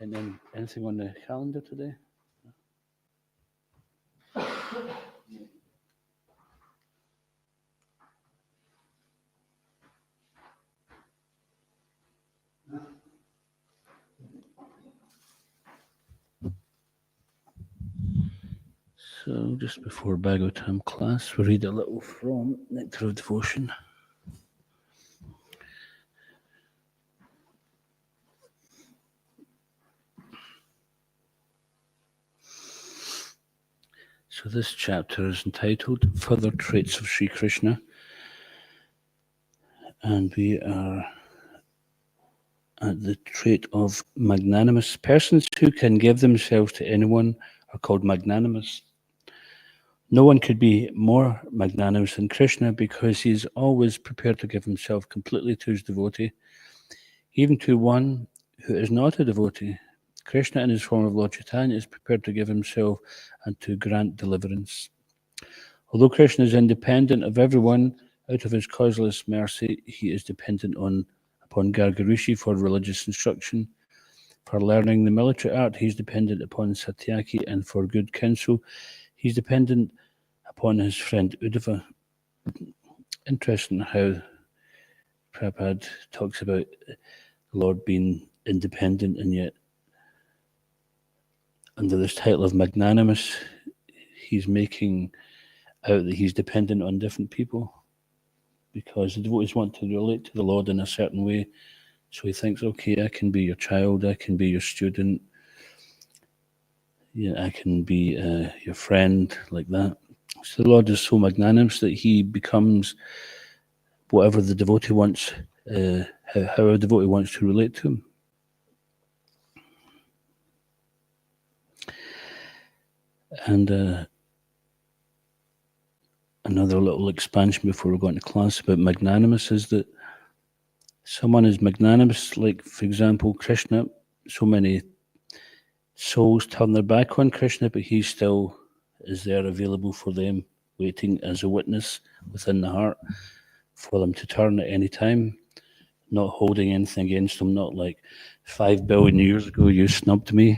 And then anything on the calendar today? So just before Bhagavatam class, we read a little from Nectar of Devotion. So this chapter is entitled Further Traits of Sri Krishna, and we are at the trait of magnanimous. Persons who can give themselves to anyone are called magnanimous. No one could be more magnanimous than Krishna because he is always prepared to give himself completely to his devotee, even to one who is not a devotee. Krishna, in his form of Lord Chaitanya, is prepared to give himself and to grant deliverance. Although Krishna is independent of everyone, out of his causeless mercy, he is dependent upon Gargarishi for religious instruction. For learning the military art, he is dependent upon Satyaki, and for good counsel, he is dependent upon his friend Uddhava. Interesting how Prabhupada talks about the Lord being independent, and yet under this title of magnanimous, he's making out that he's dependent on different people because the devotees want to relate to the Lord in a certain way. So he thinks, okay, I can be your child, I can be your student, yeah, I can be your friend, like that. So the Lord is so magnanimous that he becomes whatever the devotee wants, how a devotee wants to relate to him. And another little expansion before we go into class about magnanimous is that someone is magnanimous, like, for example, Krishna. So many souls turn their back on Krishna, but he still is there available for them, waiting as a witness within the heart for them to turn at any time, not holding anything against them, not like 5 billion years ago you snubbed me,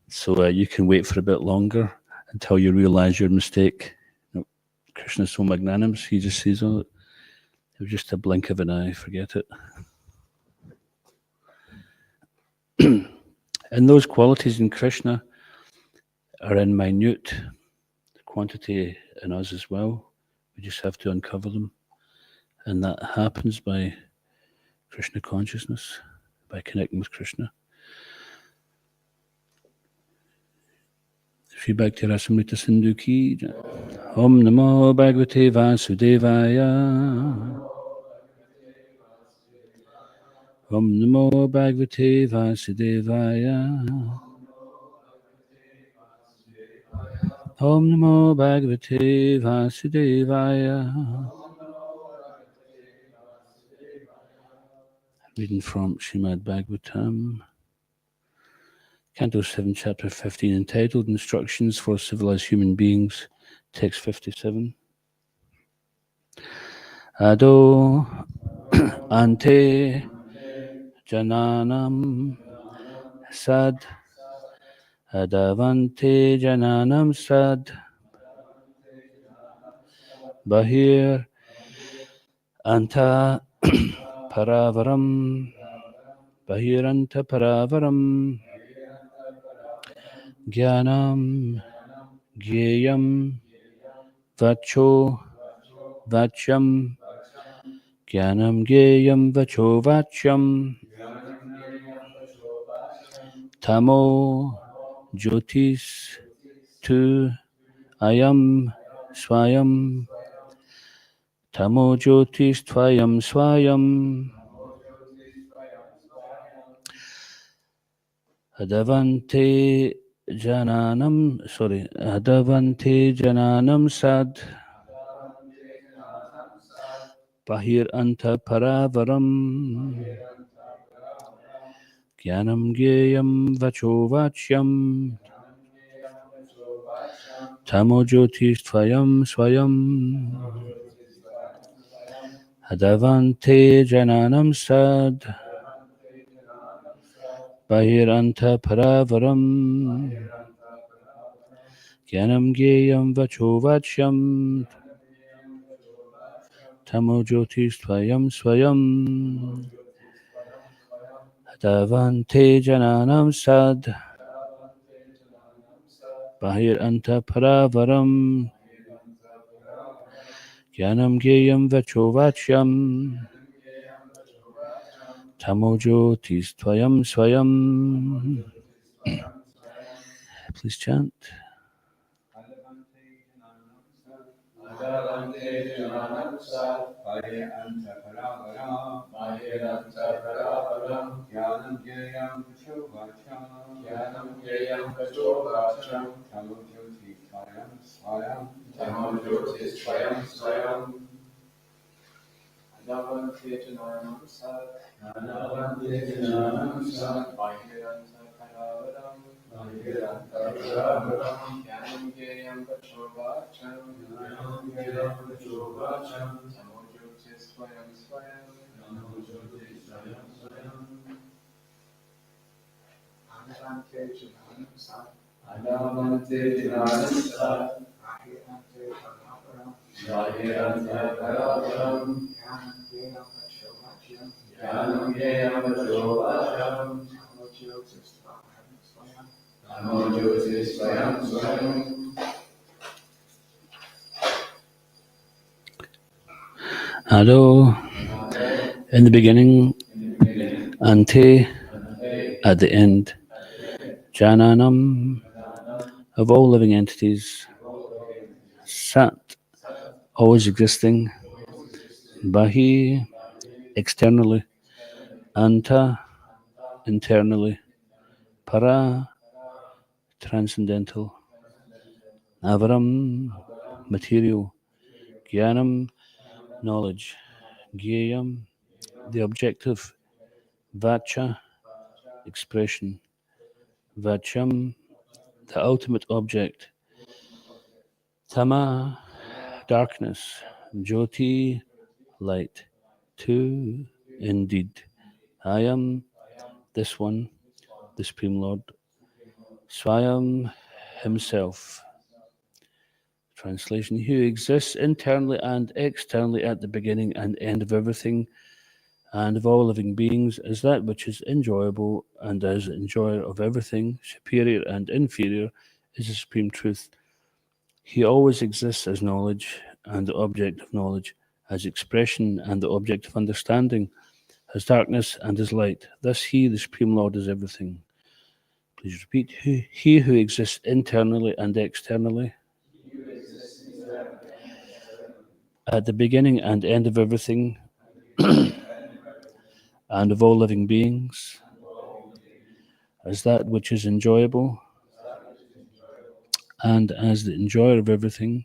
so you can wait for a bit longer until you realize your mistake. No, Krishna is so magnanimous, he just says, oh, it was just a blink of an eye, forget it. And those qualities in Krishna are in minute quantity in us as well. We just have to uncover them. And that happens by Krishna consciousness, by connecting with Krishna. Shri Bhakti Rasamrita Sindhu Ki Jai. Om Namo Bhagavate Vasudevaya. Om Namo Bhagavate Vasudevaya. Om Namo Bhagavate Vasudevaya. Reading from Srimad Bhagavatam, Canto 7, Chapter 15, entitled Instructions for Civilized Human Beings, Text 57. Ado ante jananam sad adavante jananam sad bahir anta paravaram bahiranta paravaram Jnanam Gyeyam Vacho Vachyam Jnanam Gyeyam Vacho Vachyam Tamo Jyotis Tu Ayam Swayam Tamo Jyotis Tvayam Swayam Adavante Jananam Sad Bahir Anta Paravaram Jnanam Gyeyam Vacho Vachyam Tamo Jyotis Tvayam Swayam Adavante Jananam Sad Bahiranta Paravaram Gyanam Geyam Vachovachyam Tamo Jyotis Tvayam Swayam Davante Jananam Sad Bahiranta Paravaram Gyanam Geyam Vachovachyam Tamo Jyotis Tvayam Swayam. Please chant. Ado, in the beginning, Ante, at the end, Jananam, of all living entities, Sat, always existing, Bahi, externally, Anta, internally, Para, transcendental, Avaram, material, Jnanam, knowledge, Gyayam, the objective, Vacha, expression, Vacham, the ultimate object, Tama, darkness, Jyoti, light, Tu, indeed, I am, this one, the Supreme Lord, Swayam, himself. Translation, who exists internally and externally at the beginning and end of everything and of all living beings, is that which is enjoyable, and as enjoyer of everything, superior and inferior, is the supreme truth. He always exists as knowledge and the object of knowledge, as expression and the object of understanding, as darkness and as light. Thus he, the Supreme Lord, is everything. Please repeat. He who exists internally and externally, at the beginning and end of everything, and of all living beings, as that which is enjoyable, and as the enjoyer of everything,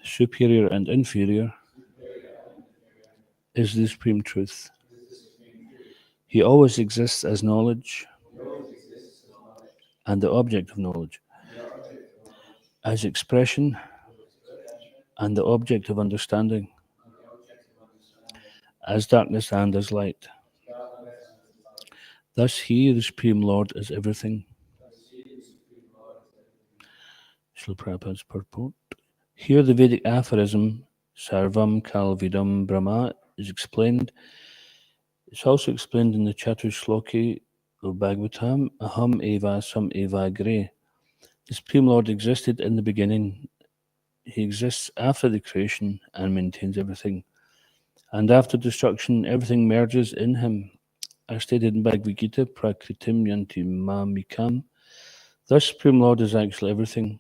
superior and inferior, is the supreme truth. He always exists as knowledge and the object of knowledge, as expression and the object of understanding, as darkness and as light. Thus he, the Supreme Lord, is everything. Srila Prabhupada's purport. Here the Vedic aphorism, Sarvam Kalvidam Brahma, is explained. It's also explained in the Chatushloki of Bhagavatam, Aham eva sam eva agre. The Supreme Lord existed in the beginning. He exists after the creation and maintains everything. And after destruction, everything merges in him. As stated in Bhagavad Gita, Prakritim yanti mamikam. Thus, Supreme Lord is actually everything.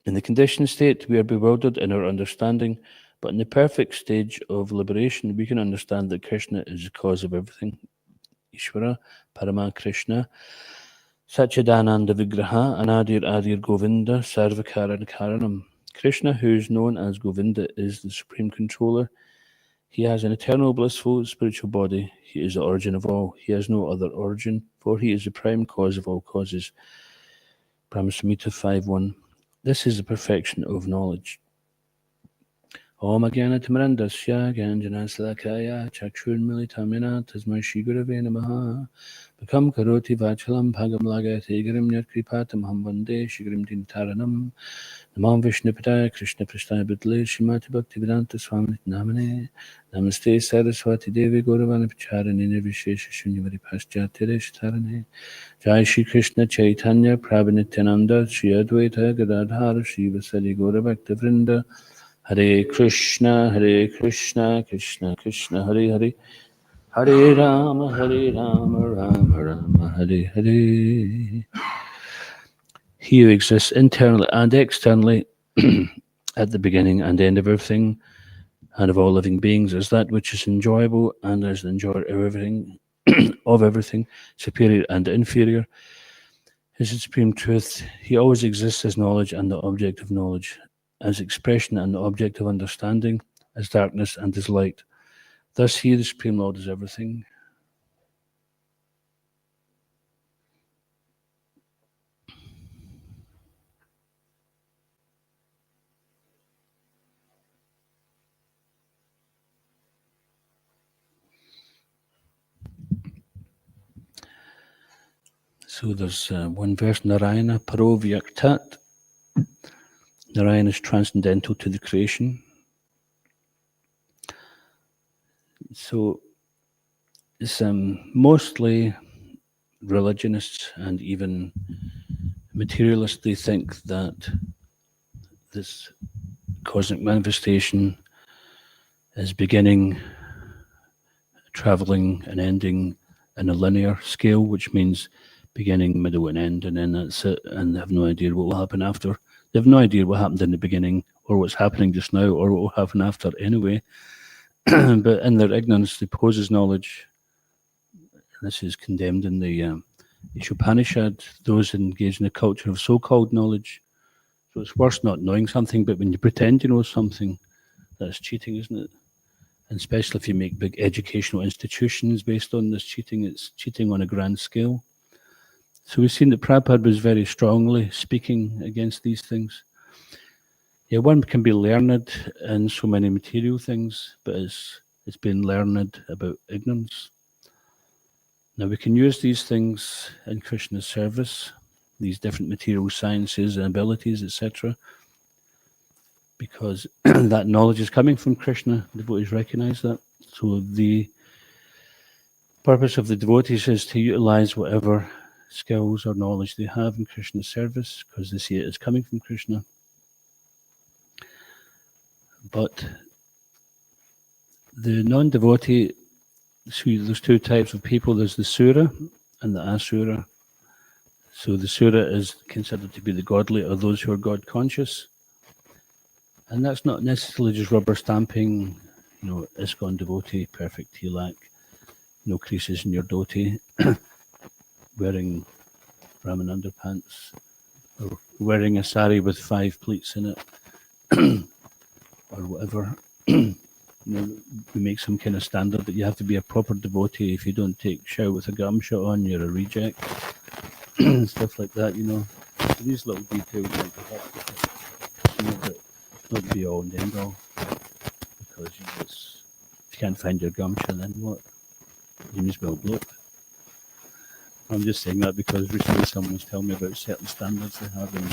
In the conditioned state, we are bewildered in our understanding, but in the perfect stage of liberation, we can understand that Krishna is the cause of everything. Ishvara, Parama Krishna, Satchidananda Vigraha, Anadir Adir Govinda, Sarvakaran Karanam. Krishna, who is known as Govinda, is the supreme controller. He has an eternal blissful spiritual body. He is the origin of all. He has no other origin, for he is the prime cause of all causes. Brahma Samhita 5.1. This is the perfection of knowledge. Om Agyanatimirandasya Gyanjanasalakaya Chakshurmilitam Yena Tasmai Shri Gurave Namaha. Bekam Karoti Vachalam Bhagam Lagayate Girim Yatkripatam Ham Vande Shigrim Din Taranam Namam Vishnupadaya Krishna Prasthaya Bhutale Shrimati Bhaktivedanta Swami Namane Namaste Saraswati Devi Gauravani Pacharani Nirvishesha Shunyavadi Paschatire Shtarane Jai Shri Krishna Chaitanya Prabhu Nityananda Shri Advaita Gadadhara Shri Vasadi Gauravakta Vrinda Hare Krishna Krishna Krishna Hare Hare Hare Rama Rama Rama Hare Hare. He who exists internally and externally at the beginning and end of everything and of all living beings is that which is enjoyable and is the enjoyer of everything, of everything, superior and inferior. Is the supreme truth. He always exists as knowledge and the object of knowledge, as expression and the object of understanding, as darkness and as light. Thus he, the Supreme Lord, is everything. So there's one verse, Narayana Paro Vyaktat. Narayana is transcendental to the creation. So it's mostly religionists and even materialists, they think that this cosmic manifestation is beginning, traveling and ending in a linear scale, which means beginning, middle and end, and then that's it, and they have no idea what will happen after. They have no idea what happened in the beginning or what's happening just now or what will happen after anyway. But in their ignorance they pose as knowledge. This is condemned in the Upanishad, those engaged in the culture of so-called knowledge. So it's worse not knowing something, but when you pretend you know something, that's cheating, isn't it? And especially if you make big educational institutions based on this cheating, it's cheating on a grand scale. So we've seen that Prabhupada was very strongly speaking against these things. Yeah, one can be learned in so many material things, but it's been learned about ignorance. Now we can use these things in Krishna's service, these different material sciences and abilities, etc., because that knowledge is coming from Krishna. Devotees recognize that. So the purpose of the devotees is to utilize whatever skills or knowledge they have in Krishna's service, because they see it as coming from Krishna. But the non-devotee, so there's two types of people. There's the Sura and the Asura. So the Sura is considered to be the godly, or those who are God conscious. And that's not necessarily just rubber stamping, ISKCON devotee, perfect tilak, no creases in your dhoti, wearing Brahmin underpants, or wearing a sari with 5 pleats in it, or whatever. We make some kind of standard that you have to be a proper devotee. If you don't take shower with a gamsha on, you're a reject. Stuff like that, So these little details like that, not be all and end all, because if you can't find your gamsha, then what? You may as well blow it. I'm just saying that because recently someone was telling me about certain standards they have in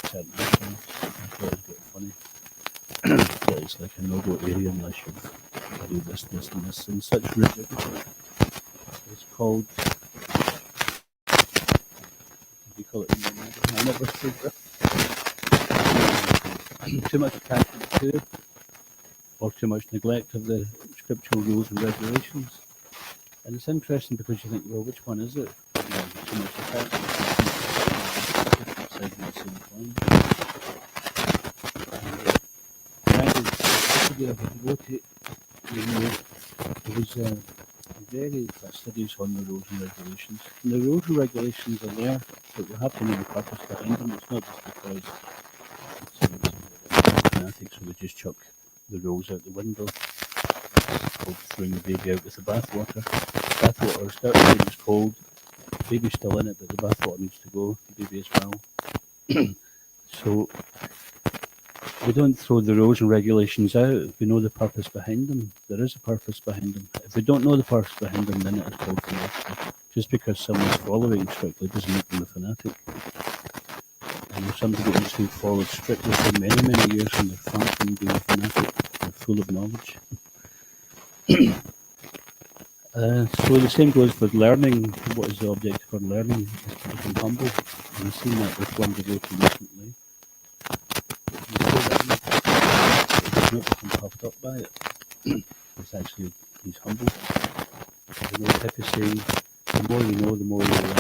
certain ashrams. I thought it was a bit funny. That it's like a no-go area unless you do this, and this, and such rigidity. It's called, what do you call it? I never said that. Too much attachment to, or too much neglect of the scriptural rules and regulations. And it's interesting because you think, well, which one is it? Too much attachment. Different sides of the same coin. There was very studies on the rules and regulations. And the rules and regulations are there, but you have to know the purpose behind them. It's not just because fanatics who would just chuck the rules out the window. It's called throwing the baby out with the bathwater. Bathwater is still, the baby's cold, the baby's still in it, but the bathwater needs to go, the baby as well. So we don't throw the rules and regulations out. We know the purpose behind them. There is a purpose behind them. If we don't know the purpose behind them, then it is called philosophy. Just because someone's following strictly doesn't make them a fanatic. And if somebody gets who followed strictly for many, many years and they're far from being a fanatic, they're full of knowledge. So the same goes with learning. What is the object of our learning? Is to become humble. And I've seen that with one devotee recently. He's not become puffed up by it. It's actually, he's humble. You know, type of saying, the more you know, the more you learn.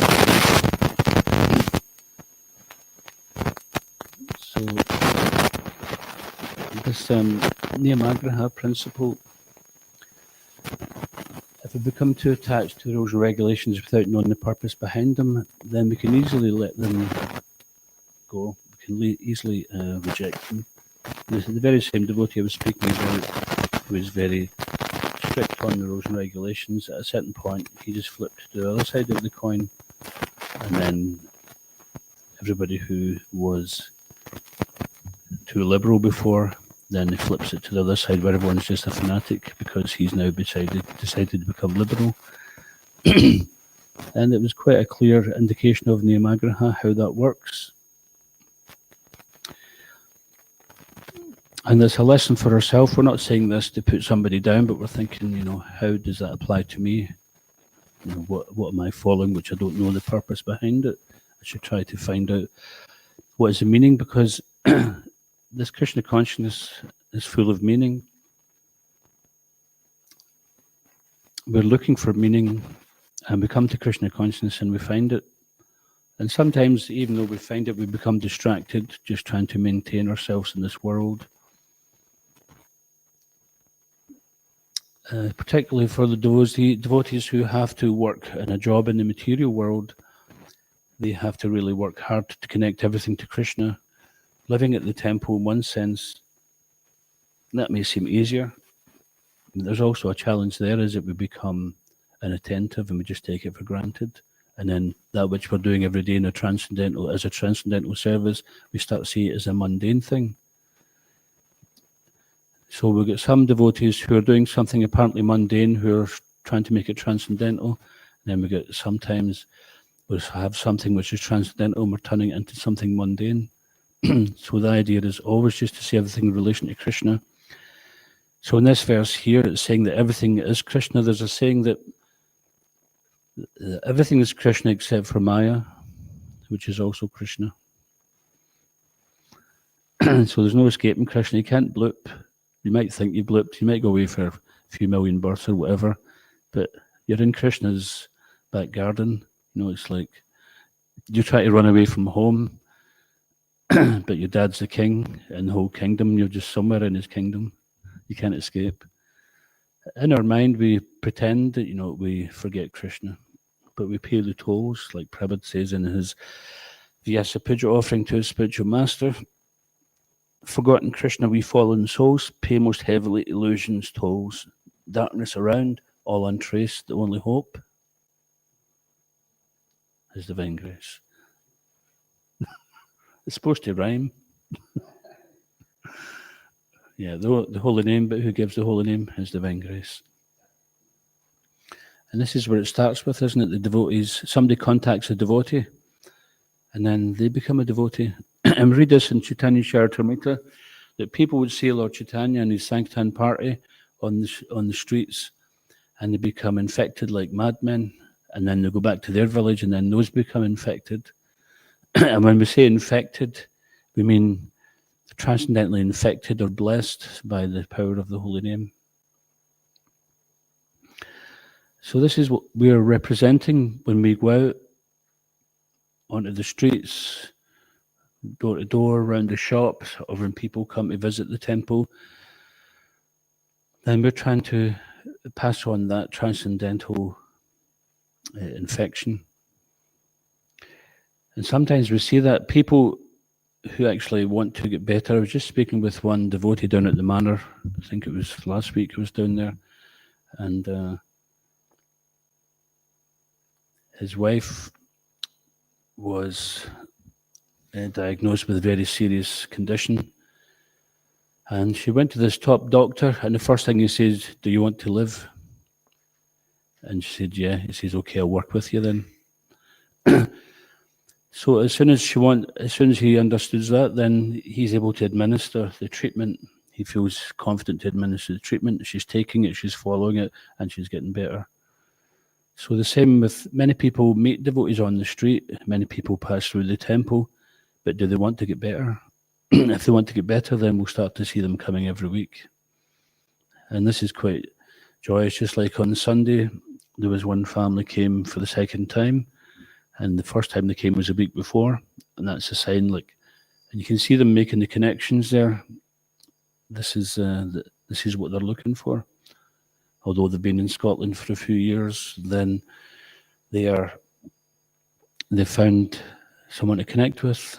So this Niyamagraha principle, if we become too attached to rules and regulations without knowing the purpose behind them, then we can easily let them go. We can easily reject them. And the very same devotee I was speaking about, who was very strict on the rules and regulations, at a certain point he just flipped to the other side of the coin, and then everybody who was too liberal before, then he flips it to the other side where everyone's just a fanatic because he's now decided to become liberal. And it was quite a clear indication of Niyamagraha how that works. And it's a lesson for ourselves. We're not saying this to put somebody down, but we're thinking, you know, how does that apply to me? You know, what am I following, which I don't know the purpose behind it? I should try to find out what is the meaning, because this Krishna consciousness is full of meaning. We're looking for meaning, and we come to Krishna consciousness and we find it. And sometimes, even though we find it, we become distracted, just trying to maintain ourselves in this world. Particularly for the devotees who have to work in a job in the material world, they have to really work hard to connect everything to Krishna. Living at the temple, in one sense, that may seem easier. There's also a challenge there, is that we become inattentive and we just take it for granted. And then that which we're doing every day as a transcendental service, we start to see it as a mundane thing. So we've got some devotees who are doing something apparently mundane, who are trying to make it transcendental. And then we get sometimes we have something which is transcendental and we're turning it into something mundane. So the idea is always just to see everything in relation to Krishna. So in this verse here, it's saying that everything is Krishna. There's a saying that everything is Krishna except for Maya, which is also Krishna. So there's no escaping Krishna. You can't bloop. You might think you blooped. You might go away for a few million births or whatever, but you're in Krishna's back garden. You know, it's like you try to run away from home, but your dad's the king in the whole kingdom. You're just somewhere in his kingdom. You can't escape. In our mind, we pretend that, you know, we forget Krishna, but we pay the tolls, like Prabhupada says in his Vyasa Puja offering to his spiritual master. Forgotten Krishna, we fallen souls pay most heavily illusions tolls. Darkness around, all untraced, the only hope is divine grace. It's supposed to rhyme. Yeah, the holy name, but who gives the holy name is divine grace. And this is where it starts with, isn't it? The devotees, somebody contacts a devotee, and then they become a devotee. And we read this in Chaitanya Charitamrita, that people would see Lord Chaitanya and his Sankirtan party on the streets, and they become infected like madmen, and then they go back to their village, and then those become infected. And when we say infected, we mean transcendentally infected or blessed by the power of the holy name. So this is what we are representing when we go out onto the streets, door to door, around the shops, or when people come to visit the temple. Then we're trying to pass on that transcendental infection. And sometimes we see that people who actually want to get better. I was just speaking with one devotee down at the manor. I think it was last week I was down there. And his wife was diagnosed with a very serious condition. And she went to this top doctor, and the first thing he says, "Do you want to live?" And she said, "Yeah." He says, "Okay, I'll work with you then." So as soon as he understood that, then he's able to administer the treatment. He feels confident to administer the treatment. She's taking it, she's following it, and she's getting better. So the same with many people meet devotees on the street, many people pass through the temple, but do they want to get better? If they want to get better, then we'll start to see them coming every week. And this is quite joyous. Just like on Sunday, there was one family came for the second time, and the first time they came was a week before, and that's a sign. Like, and you can see them making the connections there. This is what they're looking for. Although they've been in Scotland for a few years, then they found someone to connect with.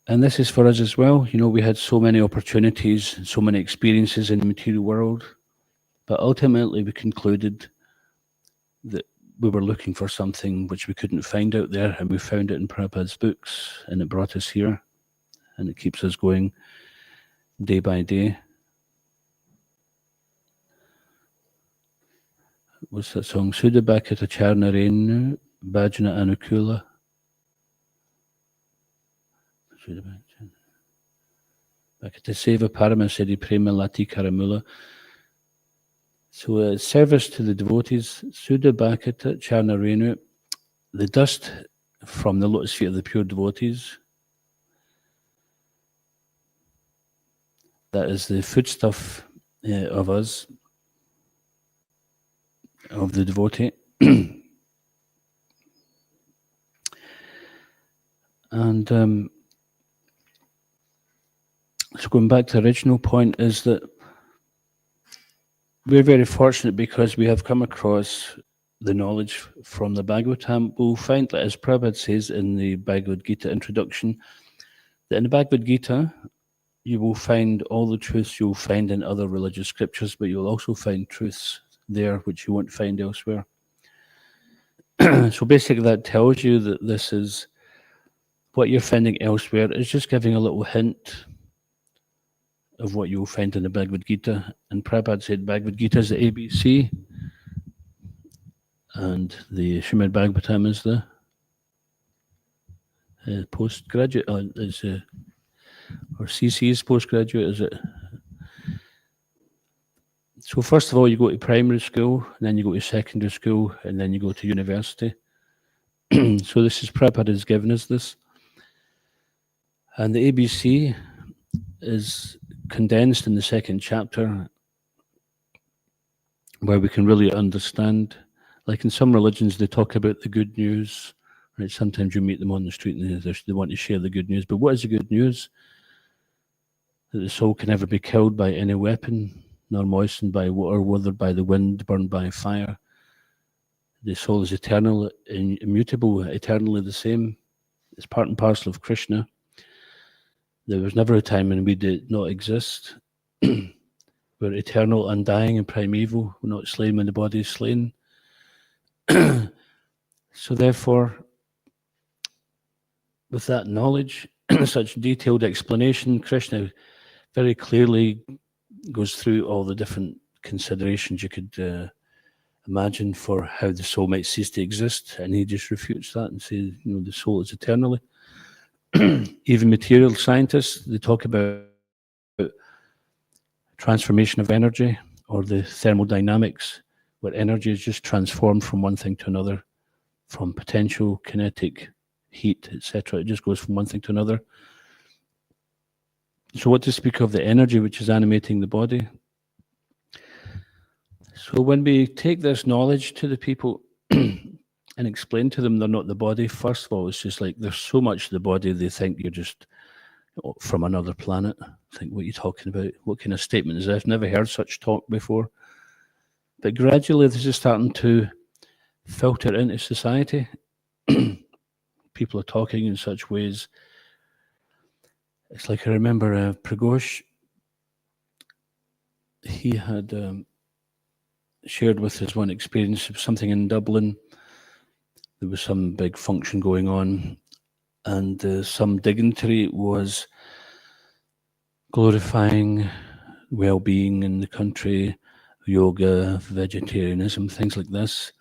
And this is for us as well. You know, we had so many opportunities, so many experiences in the material world, but ultimately we concluded that we were looking for something which we couldn't find out there, and we found it in Prabhupada's books, and it brought us here, and it keeps us going day by day. What's that song? Sudabhakata Charnarenu Bhajana Anukula. Bhakata Seva Paramasiri Prema Lati Karamula. So service to the devotees, Sudabhakata Charnarenu, the dust from the lotus feet of the pure devotees. That is the foodstuff of us, of the devotee. And so going back to the original point is that we're very fortunate because we have come across the knowledge from the Bhagavatam. We'll find that, as Prabhupada says in the Bhagavad Gita introduction, that in the Bhagavad Gita, you will find all the truths you'll find in other religious scriptures, but you'll also find truths there which you won't find elsewhere. So basically that tells you that this is what you're finding elsewhere is just giving a little hint of what you'll find in the Bhagavad Gita. And Prabhupada said Bhagavad Gita is the ABC, and the Srimad Bhagavatam is the postgraduate, or CC is postgraduate, is it? So first of all, you go to primary school, and then you go to secondary school, and then you go to university. So this is Prabhupada has given us this. And the ABC is condensed in the second chapter, where we can really understand. Like in some religions, they talk about the good news. Right? Sometimes you meet them on the street and they want to share the good news. But what is the good news? That the soul can never be killed by any weapon, nor moistened by water, withered by the wind, burned by fire. The soul is eternal, immutable, eternally the same. It's part and parcel of Krishna. There was never a time when we did not exist. We're eternal, undying, and primeval. We're not slain when the body is slain. So therefore, with that knowledge, such detailed explanation, Krishna very clearly goes through all the different considerations you could imagine for how the soul might cease to exist, and he just refutes that and says, you know, the soul is eternally. Even material scientists, they talk about transformation of energy, or the thermodynamics, where energy is just transformed from one thing to another, from potential, kinetic, heat, etc. It just goes from one thing to another. So what to speak of the energy which is animating the body? So when we take this knowledge to the people and explain to them they're not the body, first of all, it's just like there's so much of the body they think you're just from another planet. Think, what are you talking about? What kind of statement is that? I've never heard such talk before. But gradually this is starting to filter into society. People are talking in such ways. It's like I remember Pragosh, he had shared with us one experience of something in Dublin. There was some big function going on, and some dignitary was glorifying well-being in the country, yoga, vegetarianism, things like this.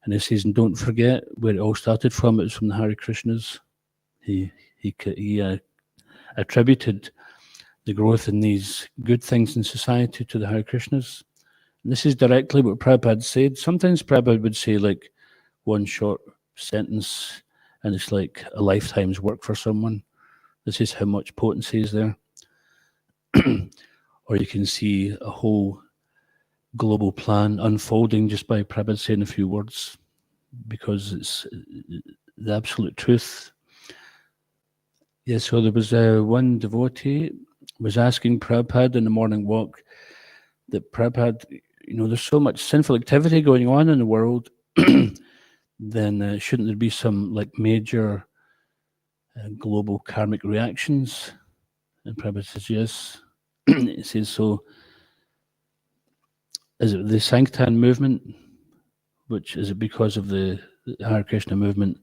And he says, and don't forget where it all started from. It was from the Hare Krishnas. He attributed the growth in these good things in society to the Hare Krishnas. And this is directly what Prabhupada said. Sometimes Prabhupada would say like one short sentence, and it's like a lifetime's work for someone. This is how much potency is there. Or you can see a whole global plan unfolding just by Prabhupada saying a few words, because it's the absolute truth. Yeah, so there was one devotee was asking Prabhupada in the morning walk that Prabhupada, there's so much sinful activity going on in the world, then shouldn't there be some like major global karmic reactions? And Prabhupada says yes. He says, so is it the Sankirtan movement, which is it because of the Hare Krishna movement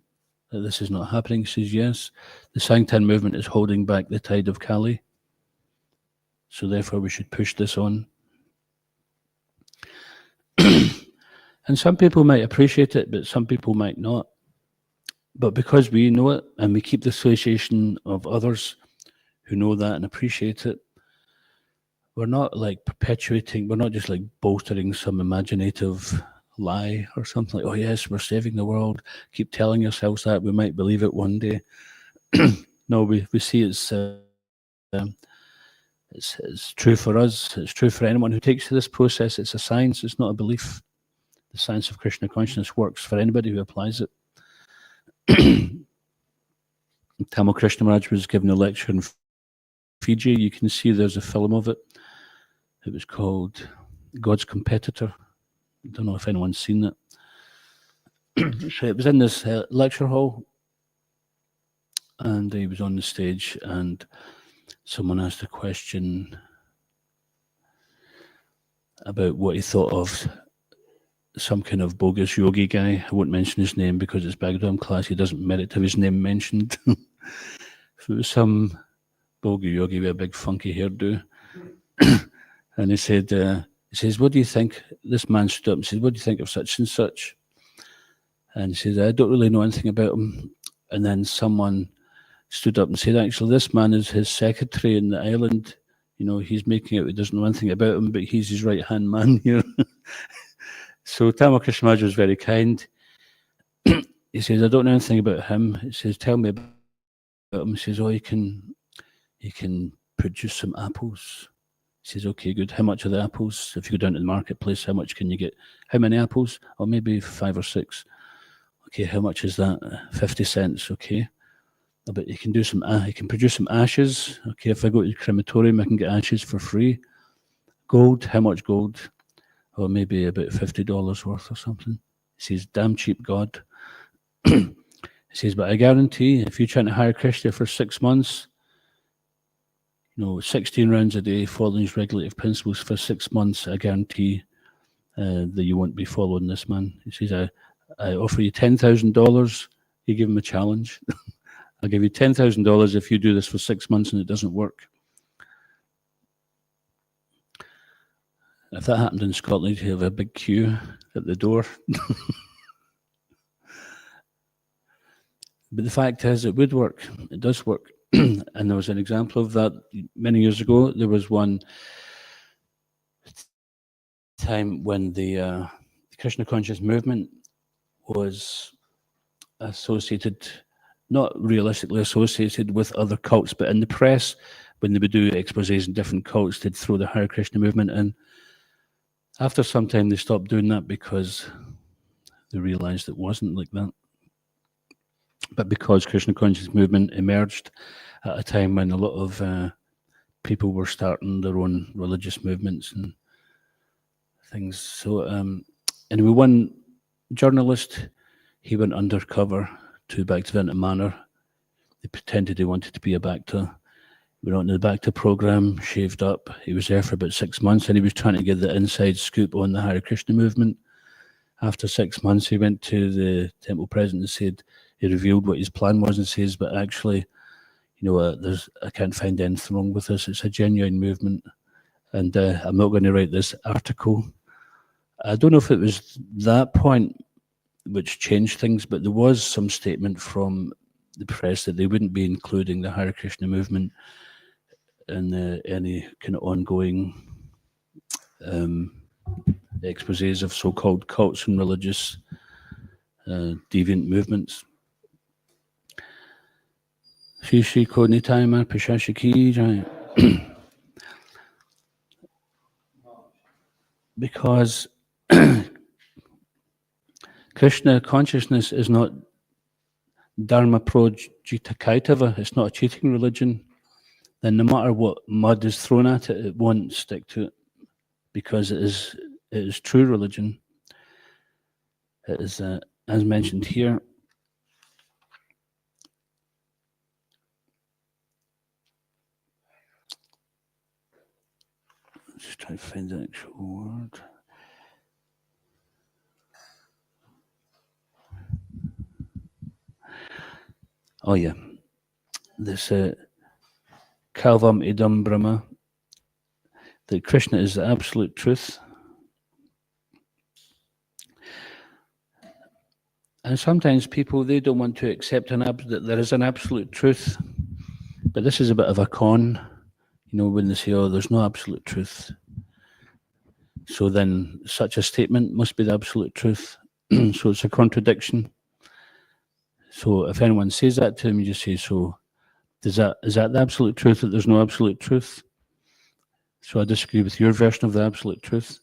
that this is not happening? He says yes. The Sankirtan movement is holding back the tide of Kali, so therefore we should push this on. And some people might appreciate it, but some people might not. But because we know it and we keep the association of others who know that and appreciate it, we're not like perpetuating, we're not just like bolstering some imaginative lie or something like, oh yes, we're saving the world, keep telling yourselves that, we might believe it one day. No, we see it's true for us, it's true for anyone who takes to this process. It's a science, it's not a belief. The science of Krishna consciousness works for anybody who applies it. Tamal Krishna Maharaj was given a lecture in Fiji. You can see there's a film of it. It was called God's Competitor. I don't know if anyone's seen it. So it was in this lecture hall, and he was on the stage, and someone asked a question about what he thought of some kind of bogus yogi guy. I won't mention his name because it's Bhagavatam class. He doesn't merit to have his name mentioned. So it was some bogus yogi with a big funky hairdo. And he says, what do you think? This man stood up and said, what do you think of such and such? And he says, I don't really know anything about him. And then someone stood up and said, actually, this man is his secretary in the island. He's making out he doesn't know anything about him, but he's his right-hand man here. So Tamal Krishna Maharaj was very kind. He says, I don't know anything about him. He says, tell me about him. He says, oh, he can produce some apples. He says, okay, good. How much are the apples? If you go down to the marketplace, how much can you get? How many apples? Oh, maybe 5 or 6. Okay, how much is that? 50 cents, okay. But he can produce some ashes. Okay, if I go to the crematorium, I can get ashes for free. Gold, how much gold? Oh, maybe about $50 worth or something. He says, damn cheap God. He says, but I guarantee if you're trying to hire Krishna for 6 months, 16 rounds a day, following his regulative principles for 6 months, I guarantee that you won't be following this man. He says, I offer you $10,000. You give him a challenge. I'll give you $10,000 if you do this for 6 months and it doesn't work. If that happened in Scotland, you'd have a big queue at the door. But the fact is, it would work. It does work. And there was an example of that many years ago. There was one time when the Krishna conscious movement was associated, not realistically associated with other cults, but in the press, when they would do exposés in different cults, they'd throw the Hare Krishna movement in. After some time, they stopped doing that because they realized it wasn't like that. But because Krishna conscious movement emerged at a time when a lot of people were starting their own religious movements and things. So anyway, one journalist, he went undercover to Bhaktivedanta Manor. He pretended he wanted to be a Bhakta. He went on to the Bhakta program, shaved up. He was there for about 6 months, and he was trying to get the inside scoop on the Hare Krishna movement. After 6 months, he went to the temple president and said, he revealed what his plan was and says, but actually, I can't find anything wrong with this. It's a genuine movement, and I'm not going to write this article. I don't know if it was that point which changed things, but there was some statement from the press that they wouldn't be including the Hare Krishna movement in any kind of ongoing exposés of so-called cults and religious deviant movements. Shri Shri Ko Nitai Mar Pishashi Ki Jai. Because Krishna consciousness is not Dharma Pro Jita Kaitava, it's not a cheating religion, then no matter what mud is thrown at it, it won't stick to it, because it is true religion. It is, as mentioned here, just try to find the actual word. Oh yeah, this Kalvam Idam Brahma, that Krishna is the absolute truth. And sometimes people, they don't want to accept that there is an absolute truth, but this is a bit of a con, when they say, oh, there's no absolute truth. So then such a statement must be the absolute truth. So it's a contradiction. So if anyone says that to him, you just say, so is that the absolute truth, that there's no absolute truth? So I disagree with your version of the absolute truth.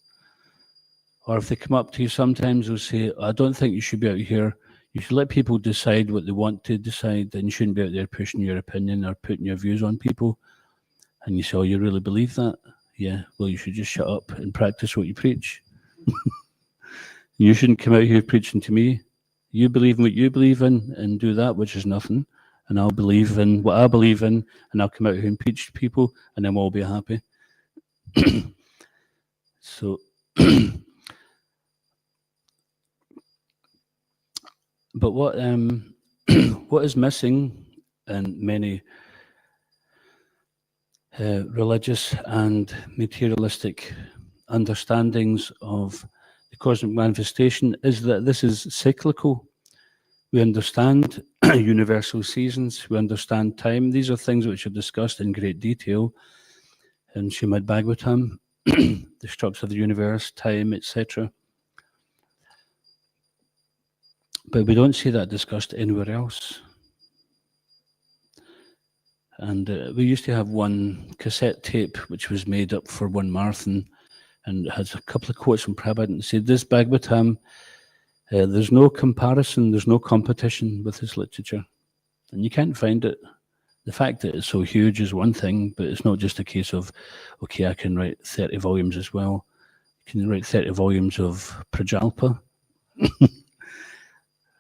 Or if they come up to you sometimes, they'll say, I don't think you should be out here. You should let people decide what they want to decide, and you shouldn't be out there pushing your opinion or putting your views on people. And you say, oh, you really believe that? Yeah, well, you should just shut up and practice what you preach. You shouldn't come out here preaching to me. You believe in what you believe in and do that, which is nothing. And I'll believe in what I believe in, and I'll come out here and preach to people, and then we'll all be happy. So, but what what is missing in many religious and materialistic understandings of the cosmic manifestation is that this is cyclical. We understand universal seasons, we understand time. These are things which are discussed in great detail in Srimad Bhagavatam, the structure of the universe, time, etc. But we don't see that discussed anywhere else. And we used to have one cassette tape which was made up for one marathon, and it has a couple of quotes from Prabhupada, and said, this Bhagavatam, there's no comparison, there's no competition with this literature. And you can't find it. The fact that it's so huge is one thing, but it's not just a case of, okay, I can write 30 volumes as well. You can write 30 volumes of Prajalpa.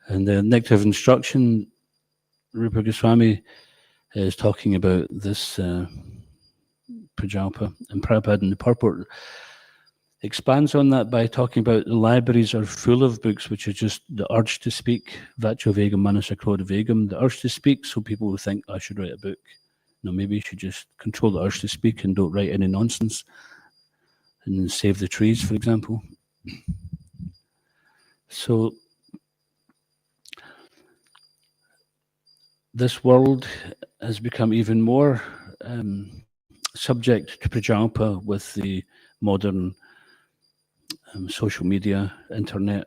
And the Nectar of Instruction, Rupa Goswami is talking about this Prajalpa, and Prabhupada in the purport expands on that by talking about the libraries are full of books which are just the urge to speak, Vacho Vegam Manasakroda Vegam, the urge to speak, so people will think, I should write a book. No, maybe you should just control the urge to speak and don't write any nonsense, and save the trees, for example. So this world has become even more subject to Prajalpa with the modern social media, internet.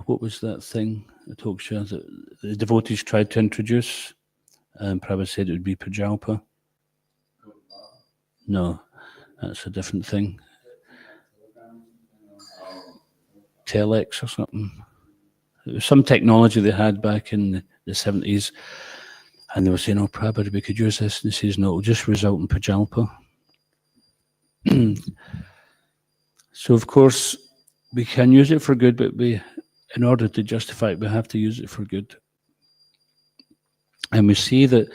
What was that thing, a talk show that the devotees tried to introduce? Prabhupada said it would be Prajalpa. No, that's a different thing. Telex or something. It was some technology they had back in the 70s, and they were saying, oh, Prabhupada, we could use this. And he says, no, it'll just result in Prajalpa. So, of course, we can use it for good, but in order to justify it, we have to use it for good. And we see that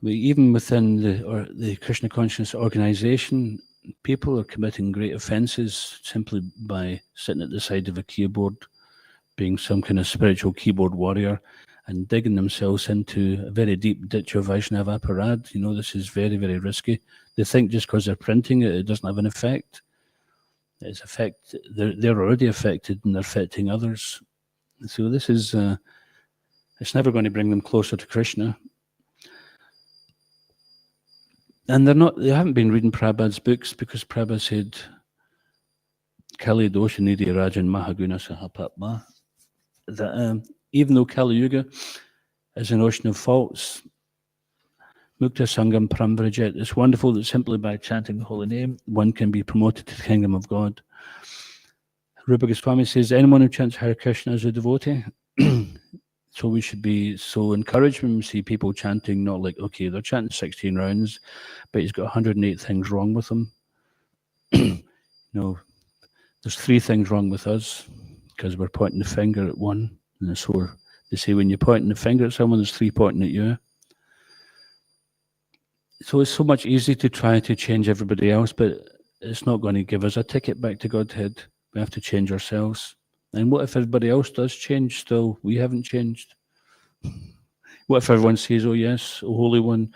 even within the Krishna consciousness organization, people are committing great offences simply by sitting at the side of a keyboard, being some kind of spiritual keyboard warrior, and digging themselves into a very deep ditch of Vaishnava aparad. You know, this is very, very risky. They think just because they're printing it, it doesn't have an effect. It's effect. They're already affected, and they're affecting others. So this is. It's never going to bring them closer to Krishna. And they haven't been reading Prabhupada's books because Prabhupada said, Kali dosha nidhi rajan mahaguna sahapatma, that even though Kali Yuga is an ocean of faults, mukta sangam pramvrajat, it's wonderful that simply by chanting the holy name, one can be promoted to the kingdom of God. Rupa Goswami says, anyone who chants Hare Krishna is a devotee. So we should be so encouraged when we see people chanting, not like, okay, they're chanting 16 rounds, but he's got 108 things wrong with him. No, there's 3 things wrong with us because we're pointing the finger at one. And so they say when you're pointing the finger at someone, there's 3 pointing at you. So it's so much easier to try to change everybody else, but it's not going to give us a ticket back to Godhead. We have to change ourselves. And what if everybody else does change still? We haven't changed. What if everyone says, oh yes, oh Holy One,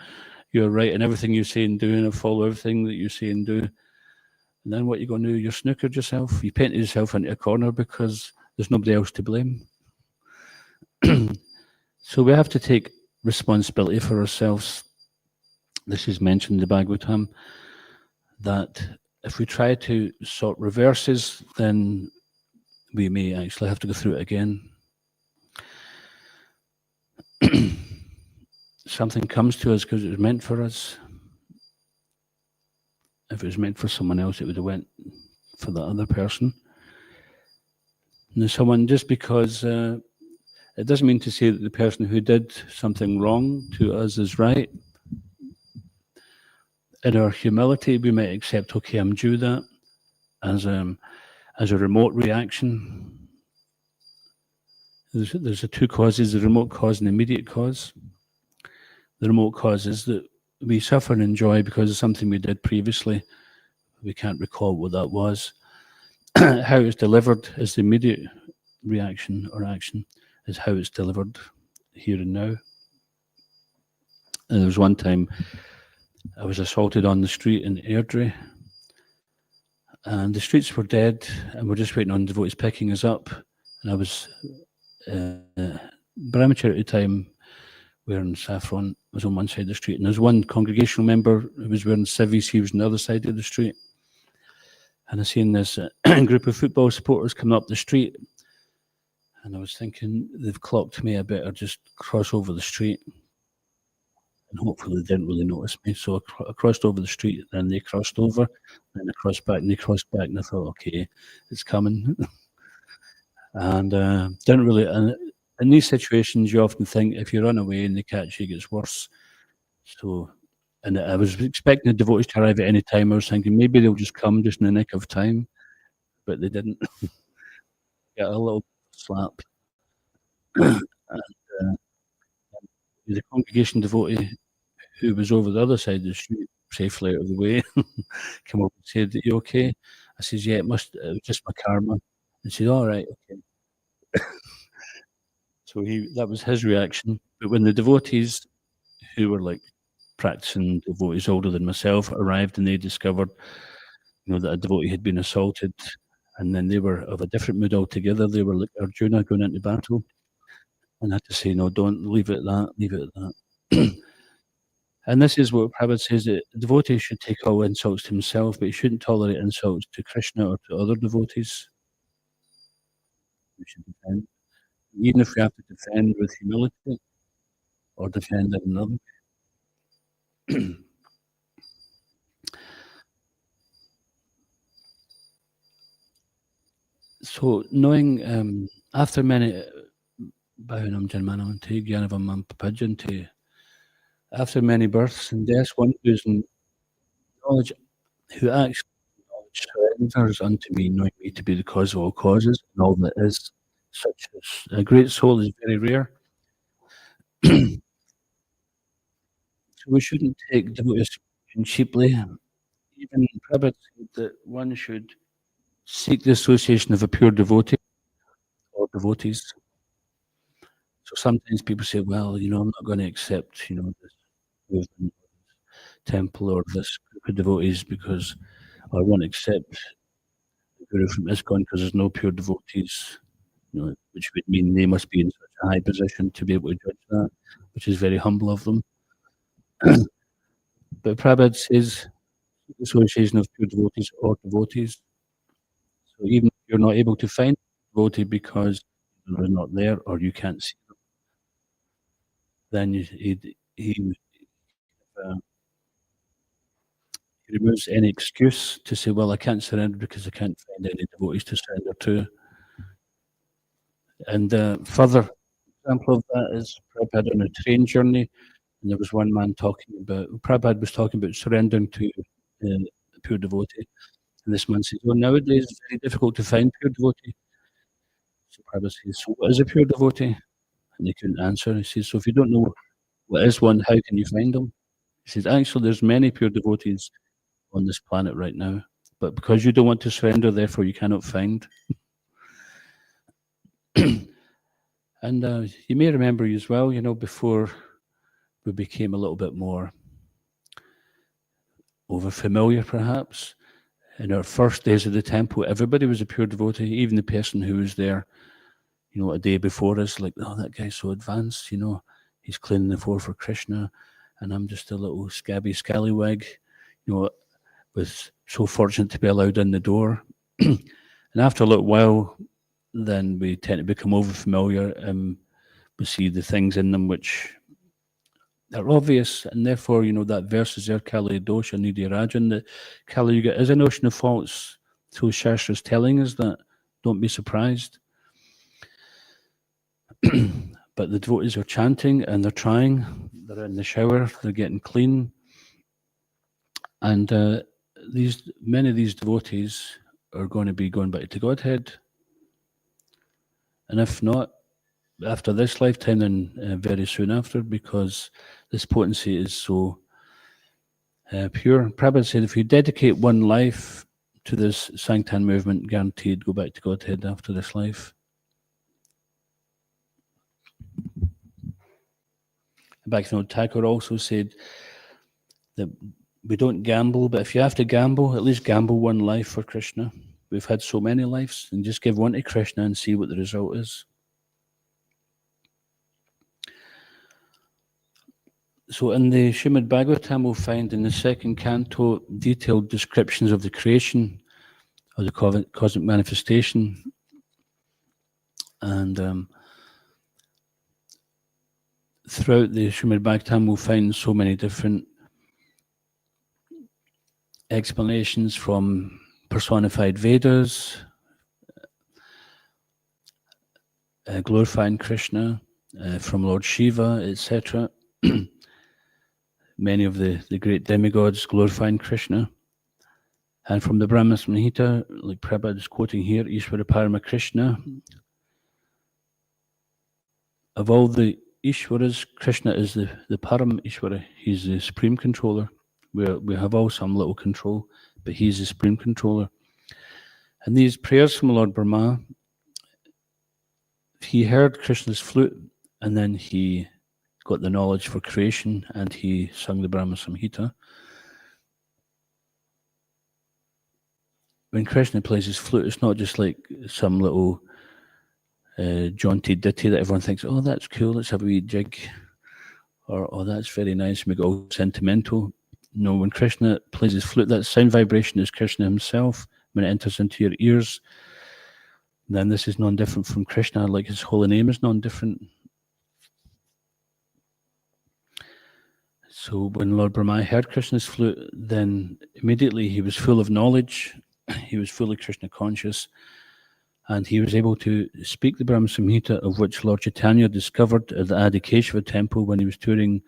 you're right in everything you say and do, and I follow everything that you say and do. And then what are you going to do? You're snookered yourself. You painted yourself into a corner because there's nobody else to blame. So we have to take responsibility for ourselves. This is mentioned in the Bhagavatam, that if we try to sort reverses, then we may actually have to go through it again. Something comes to us because it was meant for us. If it was meant for someone else, it would have went for the other person. And someone, just because it doesn't mean to say that the person who did something wrong to us is right. In our humility, we might accept, okay, I'm due that as a remote reaction. There's the 2 causes, the remote cause and the immediate cause. The remote cause is that we suffer and enjoy because of something we did previously. We can't recall what that was. How it's delivered is the immediate reaction or action, is how it's delivered here and now. And there was one time I was assaulted on the street in Airdrie, and the streets were dead, and we're just waiting on devotees picking us up. And I was brahmachari at the time, wearing saffron. I was on one side of the street, and there was one congregational member who was wearing civvies. He was on the other side of the street. And I seen this group of football supporters coming up the street, and I was thinking, they've clocked me, I better just cross over the street. And hopefully they didn't really notice me. So I crossed over the street, and they crossed over, and I crossed back, and they crossed back, and I thought, okay, it's coming. And didn't really. And in these situations, you often think if you run away and they catch you, it gets worse. So, and I was expecting the devotees to arrive at any time. I was thinking maybe they'll just come just in the nick of time, but they didn't. Got a little slap. And the congregation devotee who was over the other side of the street, safely out of the way, came up and said, "Are you okay?" I says, "Yeah, it was just my karma." And he said, "All right, okay." So that was his reaction. But when the devotees, who were like practicing devotees older than myself, arrived, and they discovered, that a devotee had been assaulted, and then they were of a different mood altogether. They were like Arjuna going into battle, and I had to say, "No, don't leave it at that. Leave it at that." And this is what Prabhupada says, that the devotee should take all insults to himself, but he shouldn't tolerate insults to Krishna or to other devotees. We should defend, even if we have to defend with humility or defend another. So knowing, after many Bhavanam Janmanavanti Gyanavam Papajanti, after many births and deaths, one who's in knowledge, who actually knowledge surrenders unto me, knowing me to be the cause of all causes, and all that is, such as a great soul is very rare. So we shouldn't take devotees cheaply. even Prabhupada said that one should seek the association of a pure devotee or devotees. So sometimes people say, well, I'm not going to accept, this movement, temple, or this group of devotees because I won't accept the guru from ISKCON because there's no pure devotees, which would mean they must be in such a high position to be able to judge that, which is very humble of them. But Prabhupada says the association of pure devotees or devotees. So even if you're not able to find a devotee because they're not there or you can't see them, then uh, he removes any excuse to say, well, I can't surrender because I can't find any devotees to surrender to. And further example of that is Prabhupada on a train journey, and there was one man Prabhupada was talking about surrendering to a pure devotee. And this man says, well, nowadays it's very difficult to find pure devotee. So Prabhupada says, so what is a pure devotee? And they couldn't answer. He says, so if you don't know what is one, how can you find them? He says, actually, there's many pure devotees on this planet right now. But because you don't want to surrender, therefore you cannot find. And you may remember as well, before we became a little bit more over familiar, perhaps, in our first days of the temple, everybody was a pure devotee, even the person who was there, a day before us, like, oh, that guy's so advanced, he's cleaning the floor for Krishna, and I'm just a little scabby scallywag, was so fortunate to be allowed in the door. And after a little while, then we tend to become over familiar and we see the things in them which are obvious, and therefore, that verse is there, Kali dosha nidhi rajan, that Kali Yuga is a notion of faults. So Shastra is telling us that, don't be surprised. But the devotees are chanting and they're trying, they're in the shower, they're getting clean. And many of these devotees are going to be going back to Godhead. And if not, after this lifetime, then very soon after, because this potency is so pure. Prabhupada said, if you dedicate one life to this Sanktan movement, guaranteed go back to Godhead after this life. Bhaktivinoda Thakur also said that we don't gamble, but if you have to gamble, at least gamble one life for Krishna. We've had so many lives, and just give one to Krishna and see what the result is. So in the Srimad Bhagavatam, we'll find in the second canto detailed descriptions of the creation of the cosmic manifestation. And throughout the Srimad Bhagavatam, we'll find so many different explanations from personified Vedas, glorifying Krishna, from Lord Shiva, etc. Many of the great demigods glorifying Krishna. And from the Brahma Samhita, like Prabhupada is quoting here, Ishvara Parama Krishna. Of all the Ishwaras, Krishna is the Param Ishvara. He's the supreme controller. We have all some little control, but he's the supreme controller. And these prayers from Lord Brahma, he heard Krishna's flute, and then he got the knowledge for creation, and he sung the Brahma Samhita. When Krishna plays his flute, it's not just like some little jaunty ditty that everyone thinks, oh, that's cool, let's have a wee jig, or oh, that's very nice, and we get all sentimental. No, when Krishna plays his flute, that sound vibration is Krishna himself. When it enters into your ears, then this is non-different from Krishna, like his holy name is non-different. So when Lord Brahma heard Krishna's flute, then immediately he was full of knowledge, he was fully Krishna conscious, and he was able to speak the Brahma Samhita, of which Lord Chaitanya discovered at the Adikeshava temple when he was touring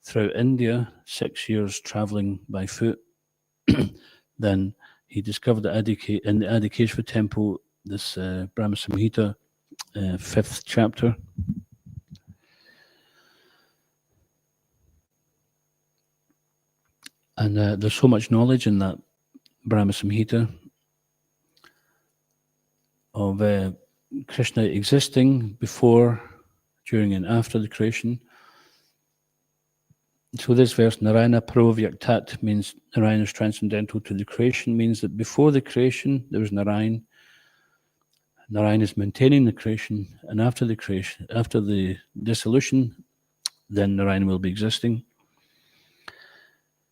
throughout India, 6 years traveling by foot. Then he discovered in the Adikeshava temple this Brahma Samhita, 5th chapter. And there's so much knowledge in that Brahma Samhita of Krishna existing before, during, and after the creation. So this verse, Narayana Pravyaktat, means Narayana is transcendental to the creation, means that before the creation there was Narayan. Narayan is maintaining the creation, and after the creation, after the dissolution, then Narayan will be existing.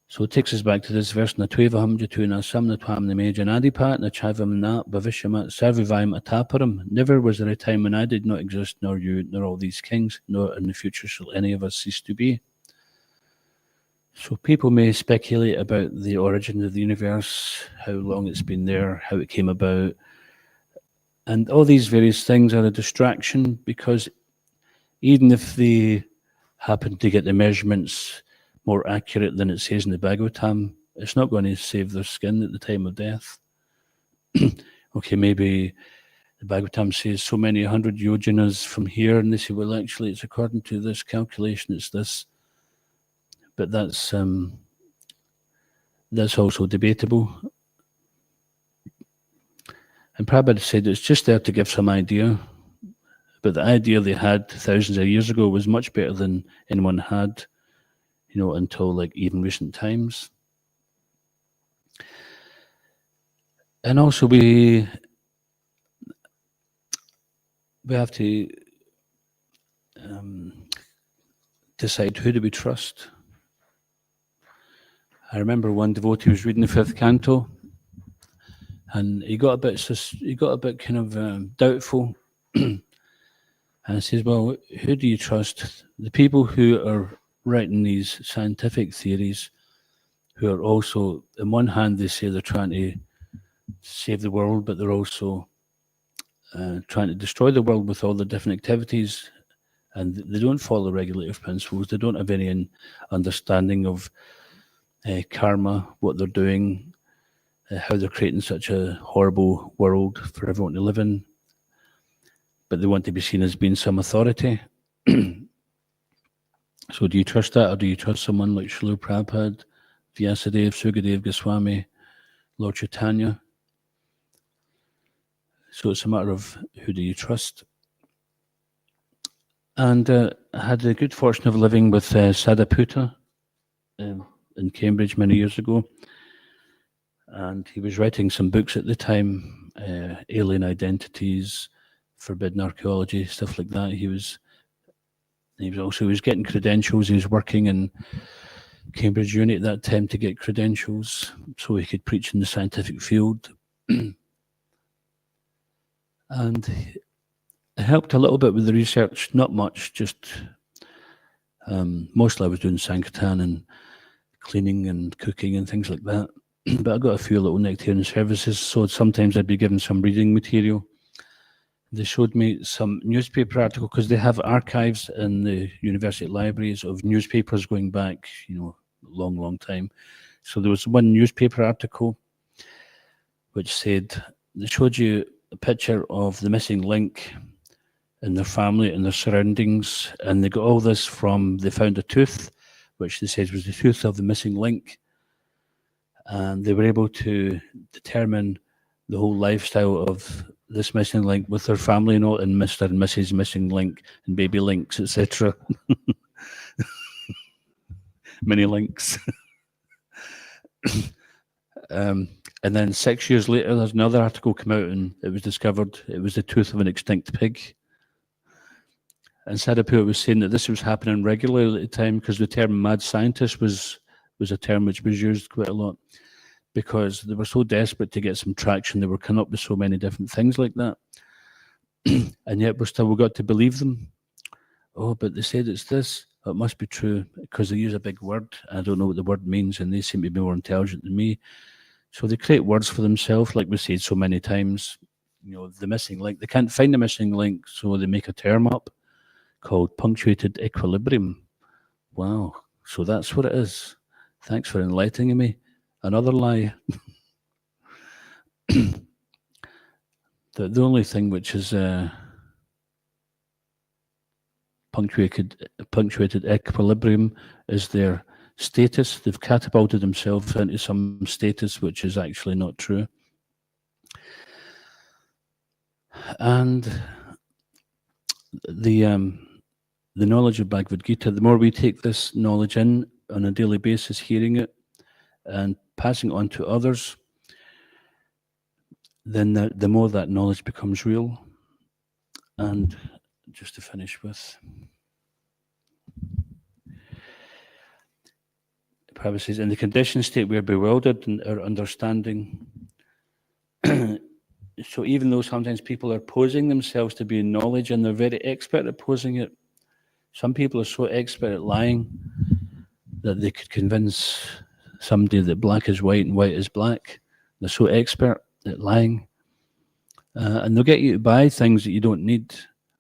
So it takes us back to this verse, Natvevaham Jatuna Samnatvam Namejanadipat Nachavam Na Bhavishamat Sarvivayam Ataparam. Never was there a time when I did not exist, nor you, nor all these kings, nor in the future shall any of us cease to be. So people may speculate about the origin of the universe, how long it's been there, how it came about. And all these various things are a distraction, because even if they happen to get the measurements more accurate than it says in the Bhagavatam, it's not going to save their skin at the time of death. Okay, maybe the Bhagavatam says so many 100 yojanas from here, and they say, well, actually, it's according to this calculation, it's this. But that's also debatable. And Prabhupada said it's just there to give some idea, but the idea they had thousands of years ago was much better than anyone had, until like even recent times. And also we have to decide, who do we trust? I remember one devotee was reading the 5th canto, and he got a bit kind of doubtful, and he says, "Well, who do you trust? The people who are writing these scientific theories, who are also, on one hand, they say they're trying to save the world, but they're also trying to destroy the world with all the different activities, and they don't follow regulative principles. They don't have any understanding of karma, what they're doing, how they're creating such a horrible world for everyone to live in, but they want to be seen as being some authority." So do you trust that, or do you trust someone like Srila Prabhupada, Vyasadeva, Sukadev Goswami, Lord Chaitanya? So it's a matter of, who do you trust? And I had the good fortune of living with Sadaputta in Cambridge many years ago. And he was writing some books at the time, Alien Identities, Forbidden Archaeology, stuff like that. He was getting credentials. He was working in Cambridge Uni at that time to get credentials so he could preach in the scientific field. And it helped a little bit with the research, not much, just mostly I was doing Sankirtan and cleaning and cooking and things like that. But I got a few little nectarian services, so sometimes I'd be given some reading material. They showed me some newspaper article, because they have archives in the university libraries of newspapers going back, long, long time. So there was one newspaper article which said, they showed you a picture of the missing link in their family and their surroundings, and they got all this from, they found a tooth, which they said was the tooth of the missing link, and they were able to determine the whole lifestyle of this missing link with their family and all, and Mr. and Mrs. Missing Link and baby links, etc. Many links. And then 6 years later, there's another article come out, and it was discovered it was the tooth of an extinct pig. And Sadapur was saying that this was happening regularly at the time, because the term mad scientist was a term which was used quite a lot, because they were so desperate to get some traction. They were coming up with so many different things like that. And yet we got to believe them. Oh, but they said it's this. Oh, it must be true, because they use a big word. I don't know what the word means, and they seem to be more intelligent than me. So they create words for themselves, like we said so many times. The missing link. They can't find the missing link, so they make a term up called punctuated equilibrium. Wow. So that's what it is. Thanks for enlightening me. Another lie. The only thing which is punctuated equilibrium is their status. They've catapulted themselves into some status which is actually not true. And the knowledge of Bhagavad Gita, the more we take this knowledge in on a daily basis, hearing it and passing it on to others, then the more that knowledge becomes real. And just to finish with, Prabhupada says, in the conditioned state we are bewildered in our understanding. So even though sometimes people are posing themselves to be in knowledge and they're very expert at posing it, some people are so expert at lying that they could convince somebody that black is white and white is black. They're so expert at lying. And they'll get you to buy things that you don't need.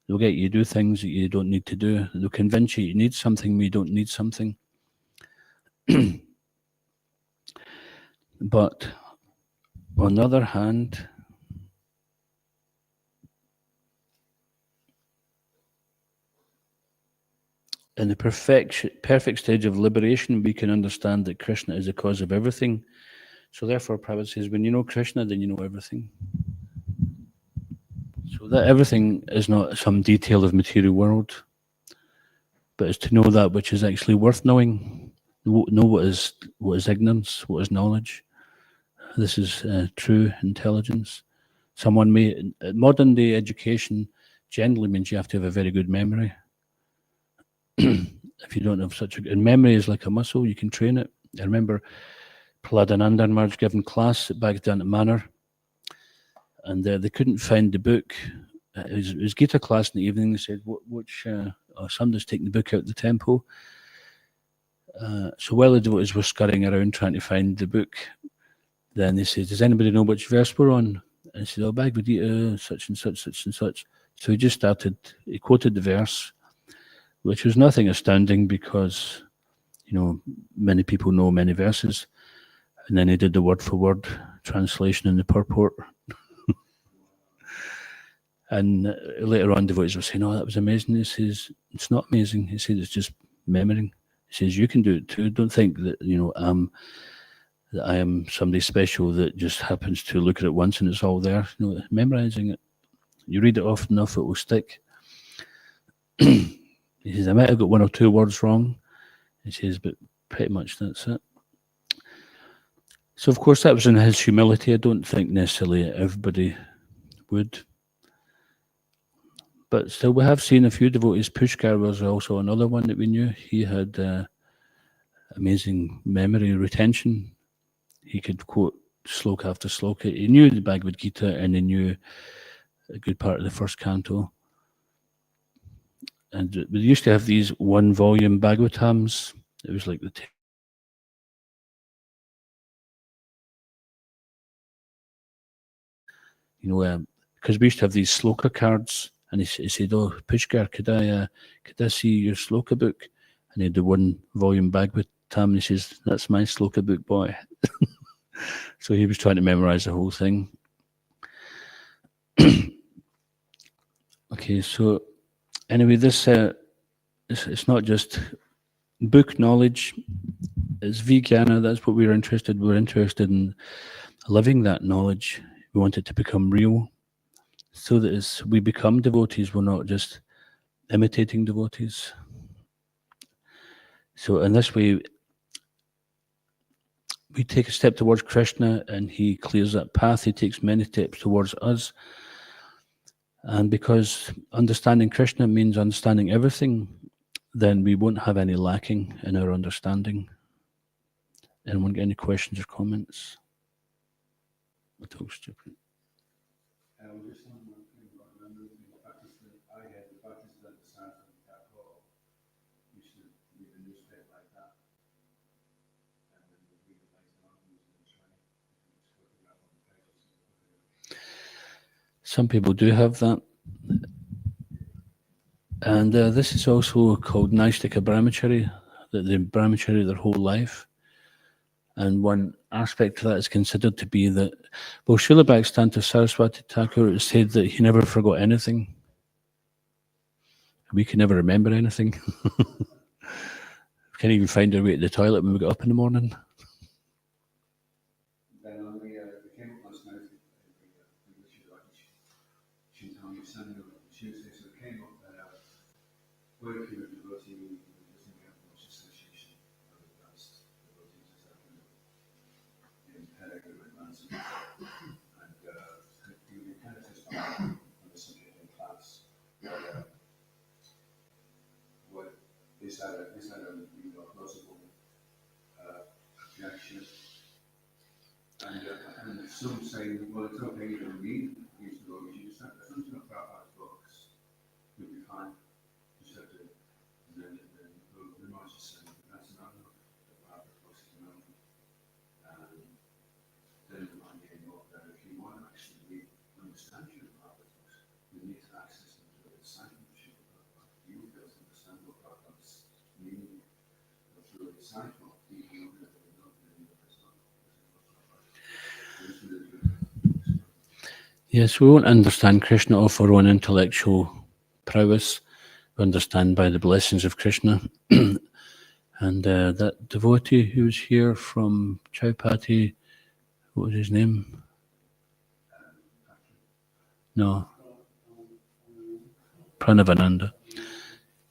They'll get you to do things that you don't need to do. They'll convince you need something when you don't need something. But on the other hand, in the perfect stage of liberation, we can understand that Krishna is the cause of everything. So therefore, Prabhupada says, when you know Krishna, then you know everything. So that everything is not some detail of material world, but is to know that which is actually worth knowing. Know what is ignorance, what is knowledge. This is true intelligence. Modern day education generally means you have to have a very good memory. If you don't have and memory is like a muscle, you can train it. I remember Prahlada and Maharaj giving class back down at Manor, and they couldn't find the book. It was Gita class in the evening. They said, somebody's taking the book out of the temple. So while the devotees were scurrying around trying to find the book, then they said, does anybody know which verse we're on? And he said, Bhagavad Gita, such and such, such and such. So he quoted the verse, which was nothing astounding because, many people know many verses. And then he did the word-for-word translation in the purport. And later on, devotees were saying, that was amazing. He says, it's not amazing. He said, it's just memorying. He says, you can do it too. Don't think that, that I am somebody special that just happens to look at it once and it's all there. Memorizing it. You read it often enough, it will stick. He says, I might have got one or two words wrong. He says, but pretty much that's it. So, of course, that was in his humility. I don't think necessarily everybody would. But still, we have seen a few devotees. Pushkar was also another one that we knew. He had amazing memory retention. He could quote sloka after sloka. He knew the Bhagavad Gita and he knew a good part of the first canto. And we used to have these one-volume Bhagavatams. It was like because we used to have these sloka cards, and he said, Pushkar, could I see your sloka book? And he had the one-volume Bhagavatam, and he says, that's my sloka book, boy. So he was trying to memorize the whole thing. Okay, so anyway, this it's not just book knowledge, it's vijnana. That's what we're interested in. We're interested in living that knowledge. We want it to become real, so that as we become devotees, we're not just imitating devotees. So in this way, we take a step towards Krishna and he clears that path. He takes many steps towards us. And because understanding Krishna means understanding everything, then we won't have any lacking in our understanding. Anyone get any questions or comments? I talk stupid. Some people do have that. And this is also called Naistika Brahmachari, that the Brahmachari their whole life. And one aspect of that is considered to be that, well, Srila Bhaktivedanta Saraswati Thakur said that he never forgot anything. We can never remember anything. We can't even find our way to the toilet when we get up in the morning. Then on the came up last night, she told me standing up on Tuesday, so it came up working with devotee using the Approach Association of Advanced Devotees as a in Pedagogy Advanced, and we kind of just on the subject in class. What this had a plausible objection, and some say, well, it's okay, you don't need these devotees, you just have to listen to Prabhupada's books, you'll be fine. You just have to, and then the Master said, that's not enough, the Prabhupada books is enough. And then the mind came up that if you want to actually understand your Prabhupada books, you need to access them through the discipleship of Prabhupada. You will be able to understand what Prabhupada's meaning through a disciple, even though they don't know the Yes, we won't understand Krishna of our own intellectual prowess. We understand by the blessings of Krishna. And that devotee who was here from Chaupati, what was his name? No. Pranavananda.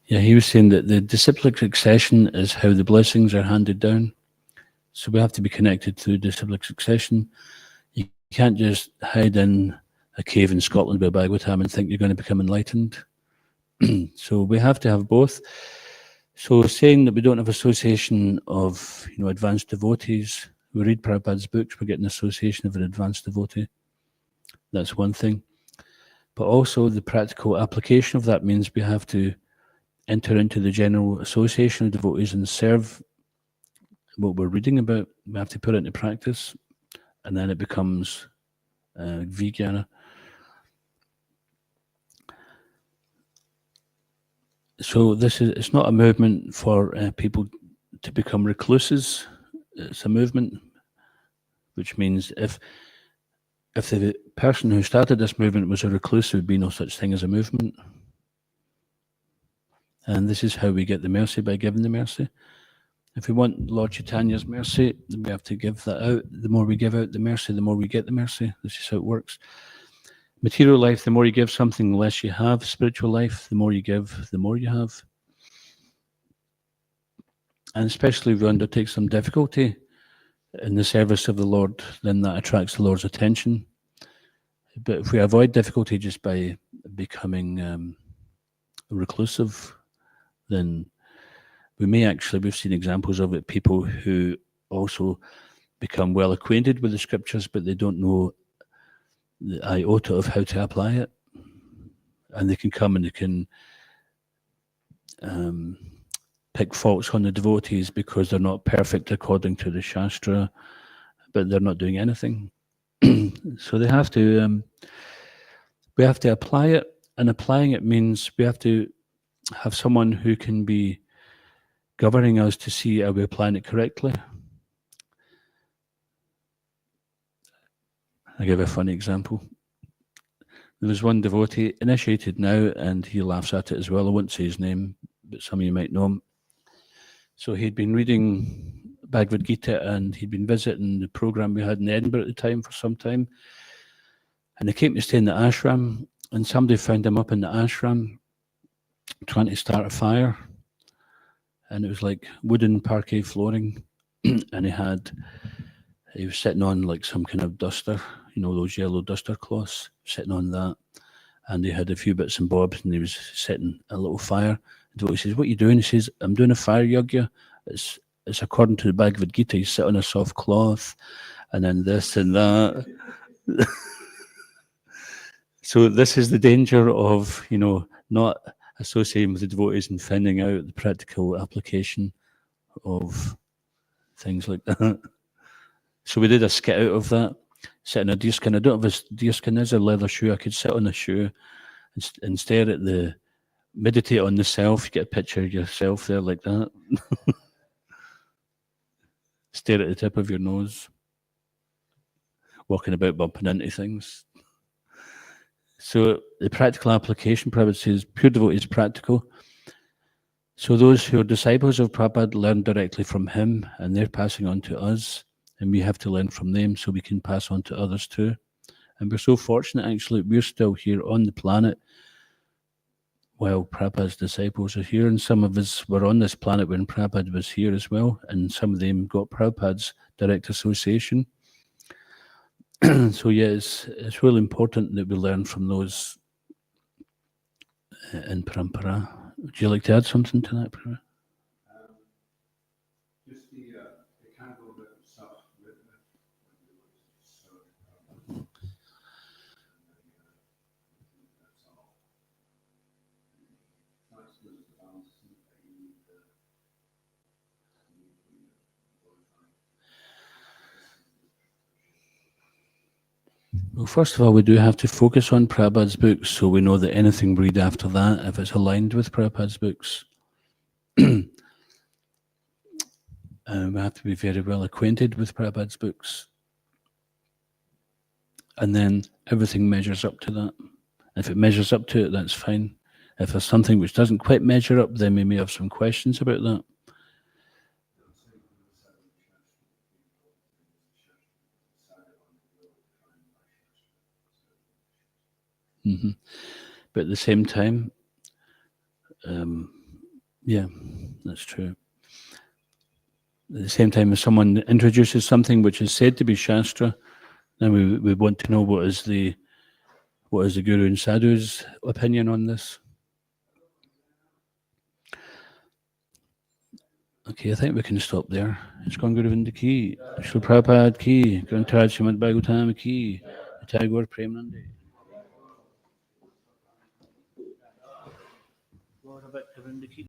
Yeah, he was saying that the disciplic succession is how the blessings are handed down. So we have to be connected to disciplic succession. You can't just hide in a cave in Scotland with a Bhagavatam and think you're going to become enlightened. So we have to have both. So saying that we don't have association of advanced devotees, we read Prabhupada's books, we get an association of an advanced devotee. That's one thing. But also the practical application of that means we have to enter into the general association of devotees and serve what we're reading about. We have to put it into practice, and then it becomes vijnana. So it's not a movement for people to become recluses. It's a movement which means if the person who started this movement was a recluse, there would be no such thing as a movement. And this is how we get the mercy, by giving the mercy. If we want Lord Chaitanya's mercy, then we have to give that out. The more we give out the mercy, the more we get the mercy. This is how it works. Material life, the more you give something, the less you have. Spiritual life, the more you give, the more you have. And especially if we undertake some difficulty in the service of the Lord, then that attracts the Lord's attention. But if we avoid difficulty just by becoming reclusive, then we've seen examples of it, people who also become well acquainted with the scriptures, but they don't know the iota of how to apply it. And they can come and they can pick faults on the devotees because they're not perfect according to the Shastra, but they're not doing anything. So we have to apply it, and applying it means we have to have someone who can be governing us to see are we applying it correctly. I'll give a funny example. There was one devotee, initiated now, and he laughs at it as well. I won't say his name, but some of you might know him. So he'd been reading Bhagavad Gita, and he'd been visiting the program we had in Edinburgh at the time for some time. And they came to stay in the ashram, and somebody found him up in the ashram trying to start a fire. And it was like wooden parquet flooring, and he was sitting on like some kind of duster, those yellow duster cloths, sitting on that. And he had a few bits and bobs, and he was setting a little fire. And he says, "What are you doing?" He says, "I'm doing a fire yajna. It's according to the Bhagavad Gita. You sit on a soft cloth, and then this and that." So this is the danger of, not associating with the devotees and finding out the practical application of things like that. So we did a skit out of that, sit in a deerskin. I don't have a deerskin, there's a leather shoe. I could sit on a shoe and stare at meditate on the self. You get a picture of yourself there like that. Stare at the tip of your nose, walking about bumping into things. So the practical application, Prabhupada says, pure devotee is practical. So those who are disciples of Prabhupada learn directly from him, and they're passing on to us, and we have to learn from them so we can pass on to others too. And we're so fortunate, actually, we're still here on the planet while Prabhupada's disciples are here, and some of us were on this planet when Prabhupada was here as well, and some of them got Prabhupada's direct association. So yeah, it's really important that we learn from those in Parampara. Would you like to add something to that, Prabhupada? Just the candle that stuff with so that's all. Not as good as the balance that you need Well, first of all, we do have to focus on Prabhupada's books, so we know that anything we read after that, if it's aligned with Prabhupada's books, we have to be very well acquainted with Prabhupada's books. And then everything measures up to that. If it measures up to it, that's fine. If there's something which doesn't quite measure up, then we may have some questions about that. Mm-hmm. But at the same time, yeah, that's true. At the same time, if someone introduces something which is said to be Shastra, then we want to know what is the Guru and Sadhu's opinion on this. Okay, I think we can stop there. Iskon Govinda ki, Srila Prabhupada ki, Grantaraj Srimad Bhagavatam ki, Tagore Premanande. What about Govinda ki?